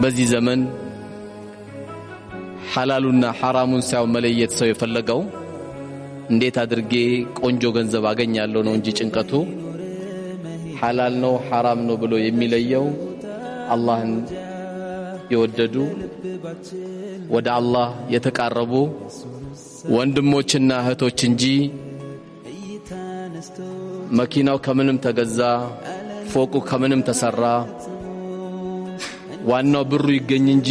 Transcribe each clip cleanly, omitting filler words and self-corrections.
በዚህ ዘመን ሐላሉና ሐራሙን ሳይሆን መለየት ሰው የፈለገው እንዴት አድርጌ ቆንጆ ገንዘብ አገኛለሁ ነው እንጂ ጭንቀቱ ሐላል ነው ሐራም ነው ብሎ የሚለየው አላህን የወደዱ ወደ አላህ የተቃረቡ ወንድሞችና እህቶች እንጂ መኪናው ከምንም ተገዛ ፎቁ ከምንም ተሰራ ዋናው ብሩ ይገኝ እንጂ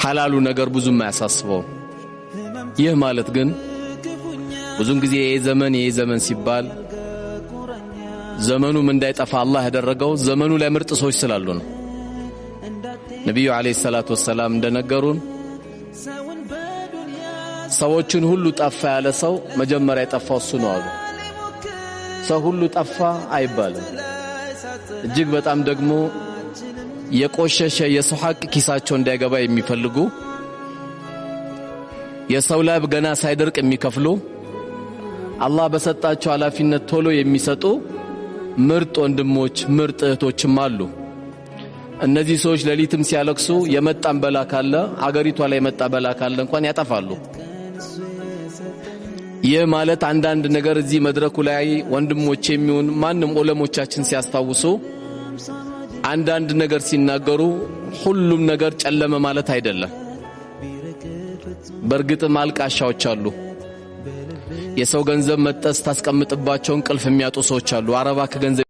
ሐላሉ ነገር ብዙም አያሳስበው። ይህ ማለት ግን ብዙን ጊዜ የዘመን ሲባል ዘመኑም እንዳይጠፋ አላህ ያደረገው ዘመኑ ላይ ምርጥ ሰዎች ስላሉ ነው። ነብዩ አለይሂ ሰላቱ ወሰለም እንደነገሩን ሰዎችን ሁሉ ጠፋ ያለ ሰው መጀመሪያ የጠፋው እሱ ነው አሉ። ሰው ሁሉ ጠፋ አይባልም። እጅግ በጣም ደግሞ የቆሸሸ የሰው ሐቅ ኪሳቸው እንዳይገባ የሚፈልጉ የሰው ላብ ገና ሳይደርቅ የሚከፍሉ አላህ በሰጣቸው ኃላፊነት ቶሎ የሚሰጡ ምርጥ ወንድሞች ምርጥ እህቶችም አሉ። እነዚህ ሰዎች ሌሊትም ሲያለቅሱ የመጣን በላ ካለ አገሪቷ ላይ የመጣ በላ ካለ እንኳን ያጠፋሉ። ይህ ማለት አንዳንድ ነገር እዚህ መድረኩ ላይ ወንድሞች የሚሆን ማንም ዑለሞቻችን ሲያስታውሱ አንዳንድ ነገር ሲናገሩ ሁሉም ነገር ጨለመ ማለት አይደለም። በርግጥም አልቃሻዎች አሉ። የሰው ገንዘብ መጠስ ታስቀምጥባቸው እንቅልፍ የሚያጡ ሰዎች አሉ። አረባ ከገንዘብ